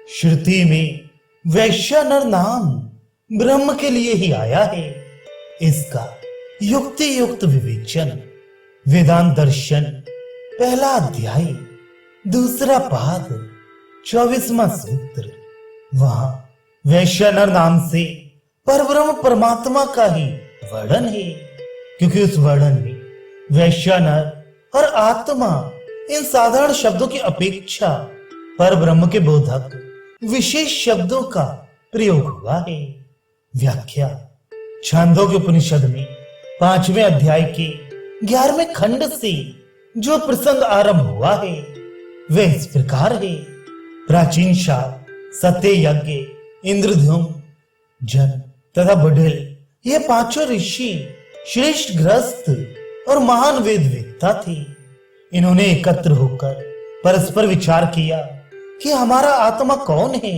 श्रुति में वैश्य नर नाम ब्रह्म के लिए ही आया है। इसका युक्ति युक्त विवेचन वेदांत दर्शन पहला अध्याय दूसरा पाद 24वां सूत्र। वहां वैश्य नर नाम से परब्रह्म परमात्मा का ही वर्णन है, क्योंकि उस वर्णन में वैश्य नर और आत्मा इन साधारण शब्दों की अपेक्षा परब्रह्म के बोधक विशेष शब्दों का प्रयोग हुआ है। व्याख्या छांदोग्य उपनिषद में 5वें अध्याय के 11वें खंड से जो प्रसंग आरंभ हुआ है वह इस प्रकार है। प्राचीन शाल, सत्य यज्ञ, इंद्रधुम्न, जन तथा बुढ़िल ये पांचों ऋषि श्रेष्ठ गृहस्थ और महान वेदवेत्ता थे। इन्होंने एकत्र होकर परस्पर विचार किया कि हमारा आत्मा कौन है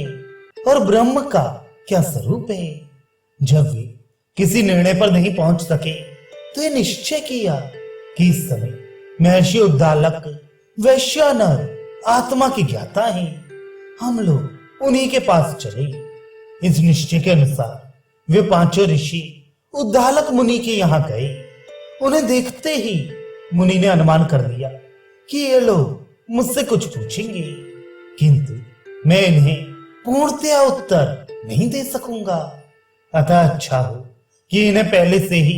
और ब्रह्म का क्या स्वरूप है। जब वे किसी निर्णय पर नहीं पहुंच सके तो ये निश्चय किया कि इस समय महर्षि उद्दालक वैश्वानर आत्मा की ज्ञाता है, हम लोग उन्हीं के पास चले। इस निश्चय के अनुसार वे पांचों ऋषि उद्दालक मुनि के यहाँ गए। उन्हें देखते ही मुनि ने अनुमान कर लिया कि ये लोग मुझसे कुछ पूछेंगे, किंतु मैं इन्हें पूर्णतया उत्तर नहीं दे सकूंगा। अतः अच्छा हो कि इन्हें पहले से ही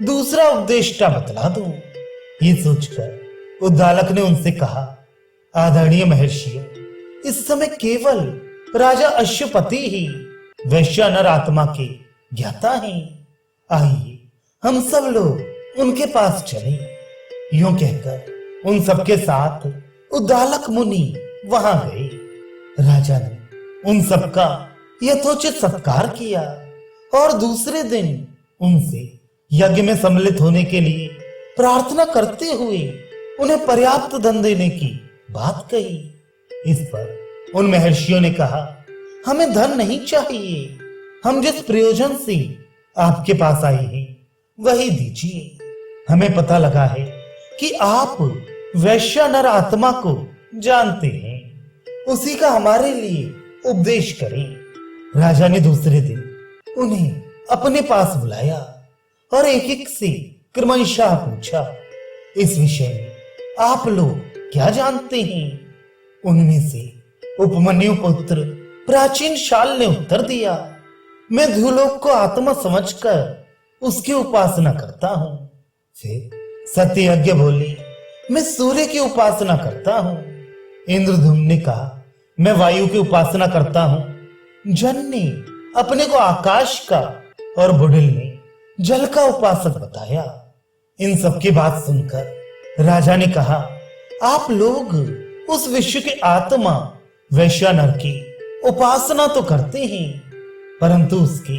दूसरा उपदेष्टा बतला दूं। ये सोचकर उद्दालक ने उनसे कहा, आदरणीय महर्षियों, इस समय केवल राजा अश्वपति ही वैश्वानर आत्मा के ज्ञाता हैं। आइए हम सब लोग उनके पास चलें। यूं कहकर उन सबके साथ उद्दालक मुनि वहां गए। राजा ने उन सबका यथोचित सत्कार किया और दूसरे दिन उनसे यज्ञ में सम्मिलित होने के लिए प्रार्थना करते हुए उन्हें पर्याप्त धन देने की बात कही। इस पर उन महर्षियों ने कहा, हमें धन नहीं चाहिए, हम जिस प्रयोजन से आपके पास आए हैं वही दीजिए। हमें पता लगा है कि आप वैश्वानर आत्मा को जानते हैं, उसी का हमारे लिए उपदेश करें। राजा ने दूसरे दिन उन्हें अपने पास बुलाया और एक एक से क्रमशः पूछा, इस विषय में आप लोग क्या जानते हैं? उनमें से उपमन्यु पुत्र प्राचीन शाल ने उत्तर दिया, मैं ध्रुलोक को आत्मा समझकर उसकी उपासना करता हूं। फिर सत्ययज्ञ बोले, मैं सूर्य की उपासना करता हूं। इंद्रधुम्न ने कहा, मैं वायु की उपासना करता हूं। जन ने अपने को आकाश का और बुढ़िल ने जल का उपासक बताया। इन सब की बात सुनकर राजा ने कहा, आप लोग उस विश्व के आत्मा वैश्वानर की उपासना तो करते हैं, परंतु उसके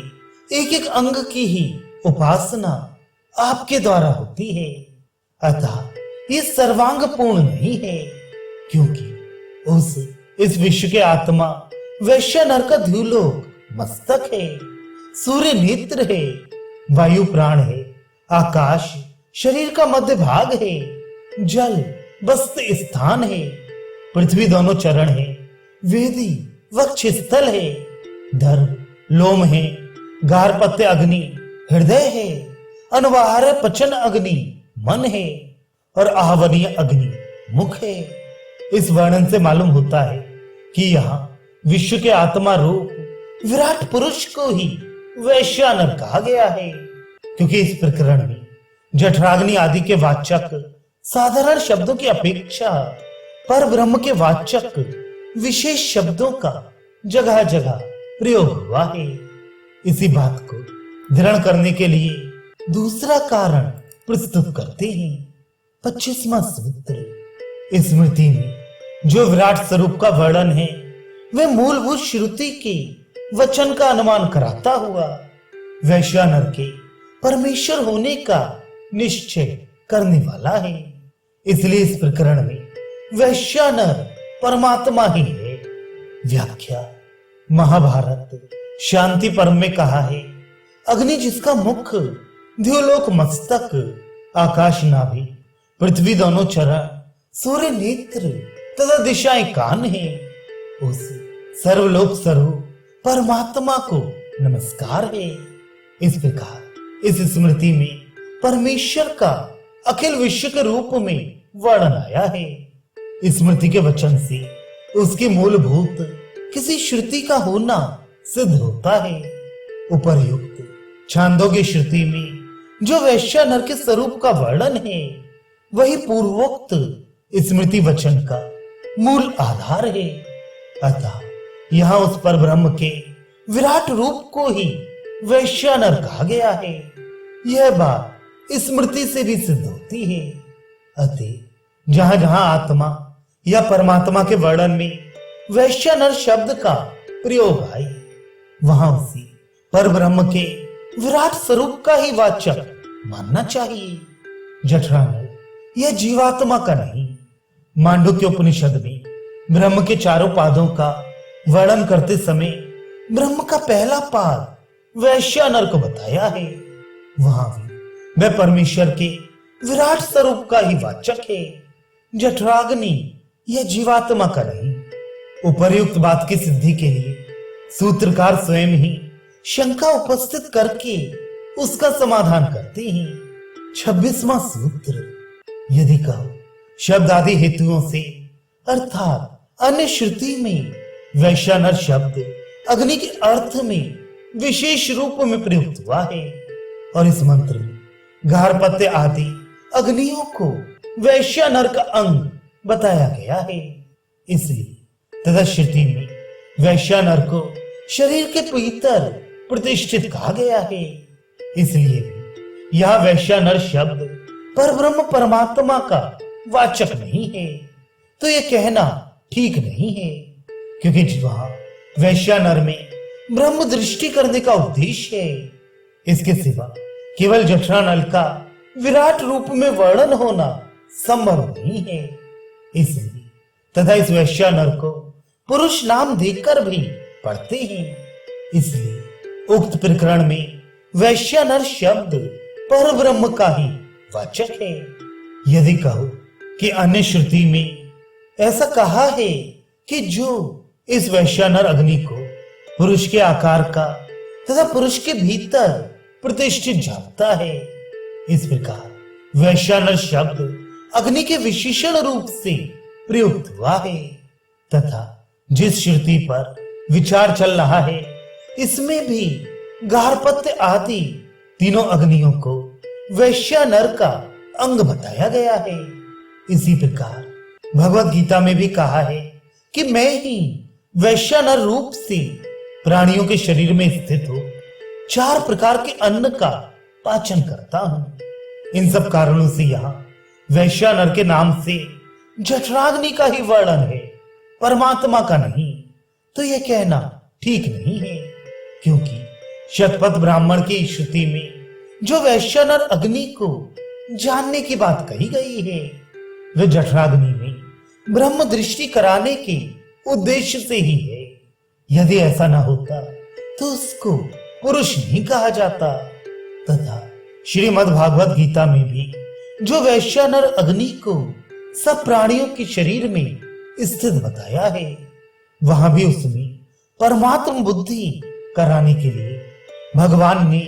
एक एक अंग की ही उपासना आपके द्वारा होती है। अतः ये सर्वांग पूर्ण नहीं है, क्योंकि इस विश्व के आत्मा वैश्वानर का ध्रुलोक मस्तक है, सूर्य नेत्र है, वायु प्राण है, आकाश शरीर का मध्य भाग है, जल बस्त स्थान है, पृथ्वी दोनों चरण है, वेदी वक्ष स्थल है, धर्म लोम है, गारपत्य अग्नि हृदय है, अनवाहार्य पचन अग्नि मन है और आहवनीय अग्नि मुख है। इस वर्णन से मालूम होता है कि यहाँ विश्व के आत्मा रूप विराट पुरुष को ही वैश्वानर कहा गया है, क्योंकि इस प्रकरण में जठराग्नि आदि के वाचक साधारण शब्दों की अपेक्षा पर ब्रह्म के वाचक विशेष शब्दों का जगह जगह प्रयोग हुआ है। इसी बात को दृढ़ करने के लिए दूसरा कारण प्रस्तुत करते हैं। 25वां सूत्र। स्मृति में जो विराट स्वरूप का वर्णन है वह मूलभूत श्रुति के वचन का अनुमान कराता हुआ वैश्वानर के परमेश्वर होने का निश्चय करने वाला है। इसलिए इस प्रकरण में वैश्वानर परमात्मा ही है। व्याख्या महाभारत शांति पर्व में कहा है, अग्नि जिसका मुख, ध्रुलोक मस्तक, आकाश नाभि, पृथ्वी दोनों चरण, सूर्य नेत्र तथा दिशाएं कान है, उस सर्वलोक स्वरूप परमात्मा को नमस्कार है। इस प्रकार इस स्मृति में परमेश्वर का अखिल विश्व के रूप में वर्णन आया है। स्मृति के वचन से उसके मूलभूत किसी श्रुति का होना सिद्ध होता है। उपर्युक्त छांदोग्य श्रुति में जो वैश्य नर के स्वरूप का वर्णन है, वही पूर्वोक्त स्मृति वचन का मूल आधार है। अतः यहाँ उस पर ब्रह्म के विराट रूप को ही वैश्य नर कहा गया है। यह बात स्मृति से भी सिद्ध होती है। अतः जहां जहां आत्मा या परमात्मा के वर्णन में वैश्य नर शब्द का प्रयोग आए, वहां उसी पर ब्रह्म के विराट स्वरूप का ही वाचक मानना चाहिए। जठरानल यह जीवात्मा का नहीं। मांडुक्य उपनिषद में ब्रह्म के चारों पादों का वर्णन करते समय ब्रह्म का पहला पाद वैश्य नर को बताया है। वहां भी वह परमेश्वर के विराट स्वरूप का ही वाचक है। जठराग्नि यह जीवात्मा का नहीं। उपर्युक्त बात की सिद्धि के लिए सूत्रकार स्वयं ही शंका उपस्थित करके उसका समाधान करते हैं। 26वां सूत्र, यदि कहो शब्द आदि हेतुओं से अर्थात अन्य श्रुति में वैश्य नर शब्द अग्नि के अर्थ में विशेष रूप में प्रयुक्त हुआ है और इस मंत्र में गार्हपत्य आदि अग्नियों को वैश्य नर का अंग बताया गया है। इसलिए तथा श्रुति में वैश्य नर को शरीर के भीतर प्रतिष्ठित कहा गया है। इसलिए भी यह वैश्य नर शब्द परब्रह्म परमात्मा का वाचक नहीं है। तो यह कहना ठीक नहीं है, क्योंकि वहां वैश्य नर में ब्रह्म दृष्टि करने का उद्देश्य है। इसके सिवा केवल जठरानल का विराट रूप में वर्णन होना संभव नहीं है। इसलिए तथा इस वैश्य नर को पुरुष नाम देकर भी पढ़ते हैं। इसलिए उक्त प्रकरण में वैश्य नर शब्द पर ब्रह्म का ही वाचक है। यदि कहो कि अन्य श्रुति में ऐसा कहा है कि जो इस वैश्य नर अग्नि को पुरुष के आकार का तथा पुरुष के भीतर प्रतिष्ठित जानता है, इस प्रकार वैश्य नर शब्द अग्नि के विशेषण रूप से प्रयुक्त हुआ है। तथा जिस श्रुति पर विचार चल रहा है, इसमें भी गार्हपत्य आदि तीनों अग्नियों को वैश्य नर का अंग बताया गया है। इसी प्रकार भगवत गीता में भी कहा है कि मैं ही वैश्य नर रूप से प्राणियों के शरीर में स्थित हो 4 प्रकार के अन्न का पाचन करता हूं। इन सब कारणों से यहाँ वैश्य नर के नाम से जठराग्नि का ही वर्णन है, परमात्मा का नहीं। तो यह कहना ठीक नहीं है, क्योंकि शतपथ ब्राह्मण की श्रुति में जो वैश्य नर अग्नि को जानने की बात कही गई है, वह जठराग्नि में ब्रह्म दृष्टि कराने के उद्देश्य से ही है। यदि ऐसा न होता तो उसको पुरुष नहीं कहा जाता। तथा श्रीमद् भागवत गीता में भी जो वैश्य नर अग्नि को सब प्राणियों के शरीर में स्थित बताया है, वहां भी उसमें परमात्म बुद्धि कराने के लिए भगवान ने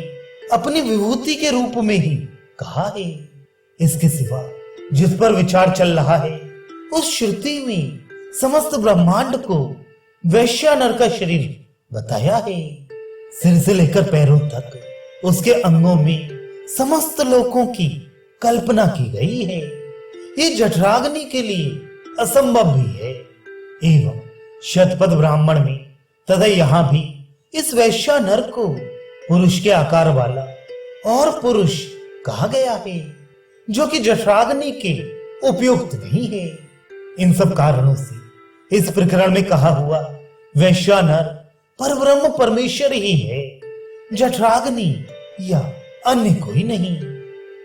अपनी विभूति के रूप में ही कहा है। इसके सिवा जिस पर विचार चल रहा है, उस श्रुति में समस्त ब्रह्मांड को वैश्य नर का शरीर बताया है। सिर से लेकर पैरों तक उसके अंगों में समस्त लोकों की कल्पना की गई है। ये जठराग्नि के लिए असंभव भी है। एवं शतपथ ब्राह्मण में तथा यहाँ भी इस वैश्य नर को पुरुष के आकार वाला और पुरुष कहा गया है, जो कि जठराग्नि के उपयुक्त नहीं है। इन सब कारणों से इस प्रकरण में कहा हुआ वैश्य नर परब्रह्म परमेश्वर ही है, जठराग्नि या अन्य कोई नहीं।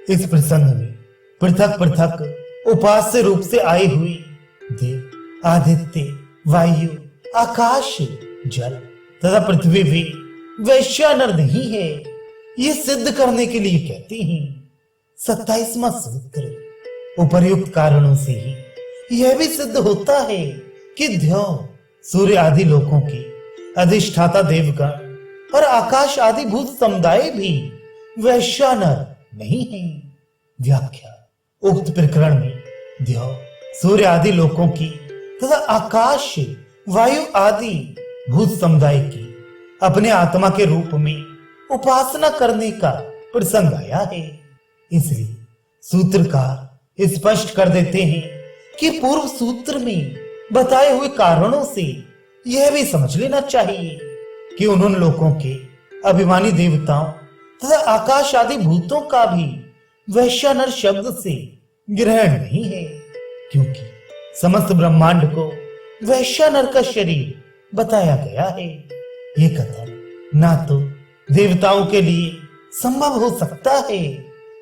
इस प्रसंग में पृथक पृथक उपास्य रूप से आए हुए देव, आदित्य, वायु, आकाश, जल तथा पृथ्वी भी वैश्य नर नहीं है, ये सिद्ध करने के लिए कहते हैं। 27वां सूत्र, उपर्युक्त कारणों से ही यह भी सिद्ध होता है कि ध्यो सूर्य आदि लोकों की अधिष्ठाता देवगण और आकाश आदि भूत समुदाय भी वैश्य नर नहीं है। व्याख्या। उक्त प्रकरण में देव, सूर्य आदि लोकों की तथा आकाश, वायु आदि भूत समुदाय की अपने आत्मा के रूप में उपासना करने का प्रसंग आया है। इसलिए सूत्रकार स्पष्ट कर देते हैं कि पूर्व सूत्र में बताए हुए कारणों से यह भी समझ लेना चाहिए कि उन लोगों के अभिमानी देवताओं तथा आकाश आदि भूतों का भी वैश्य नर शब्द से ग्रहण नहीं है, क्योंकि समस्त ब्रह्मांड को वैश्य नर का शरीर बताया गया है। ये कथन ना तो देवताओं के लिए संभव हो सकता है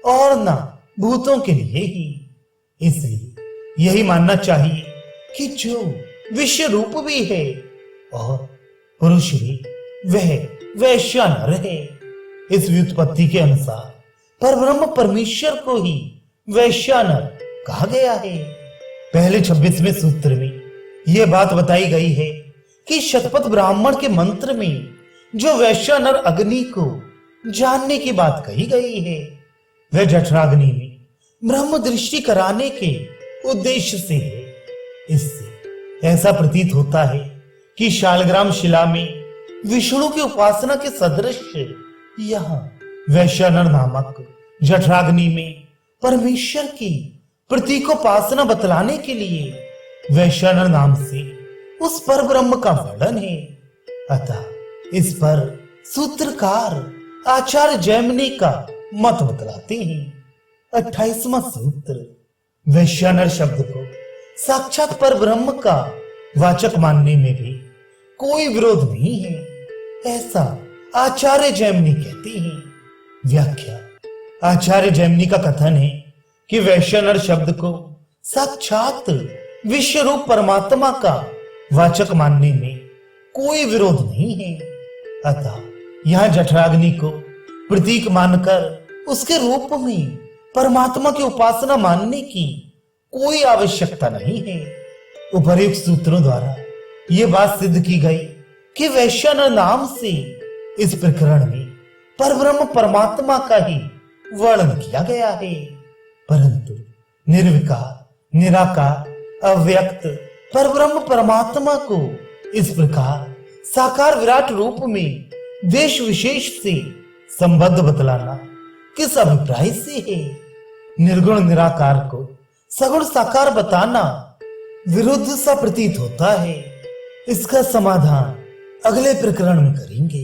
और ना भूतों के लिए ही। इसलिए यही मानना चाहिए कि जो विश्व रूप भी है और पुरुष भी, वह वैश्य नर है। इस व्युत्पत्ति के अनुसार परब्रह्म परमेश्वर को ही वैश्य नर कहा गया है। पहले 26वें सूत्र में यह बात बताई गई है कि शतपथ ब्राह्मण के मंत्र में जो वैश्य नर अग्नि को जानने की बात कही गई है, वह जठराग्नि में ब्रह्म दृष्टि कराने के उद्देश्य से है। इससे ऐसा प्रतीत होता है कि शालग्राम शिला में विष्णु की उपासना के सदृश यहाँ वैश्य नर नामक जठराग्नि में परमेश्वर की प्रतीकोपासना बतलाने के लिए वैश्य नर नाम से उस पर ब्रह्म का वर्णन है। अतः इस पर सूत्रकार आचार्य जैमिनी का मत बतलाते हैं। 28वां सूत्र। वैश्य नर शब्द को साक्षात पर ब्रह्म का वाचक मानने में भी कोई विरोध नहीं है, ऐसा आचार्य जैमिनी कहते हैं। व्याख्या। आचार्य जैमिनी का कथन है कि वैश्य नर शब्द को साक्षात विश्व रूप परमात्मा का वाचक मानने में कोई विरोध नहीं है। अतः यह जठराग्नि को प्रतीक मानकर उसके रूप में परमात्मा की उपासना मानने की कोई आवश्यकता नहीं है। उपर्युक्त सूत्रों द्वारा यह बात सिद्ध की गई कि वैश्य नर नाम से इस प्रकरण में परब्रह्म परमात्मा का ही वर्णन किया गया है, परंतु निर्विकार, निराकार, अव्यक्त परब्रह्म परमात्मा को इस प्रकार साकार विराट रूप में देश विशेष से संबद्ध बतलाना किस अभिप्राय से है? निर्गुण निराकार को सगुण साकार बताना विरुद्ध सा प्रतीत होता है। इसका समाधान अगले प्रकरण में करेंगे।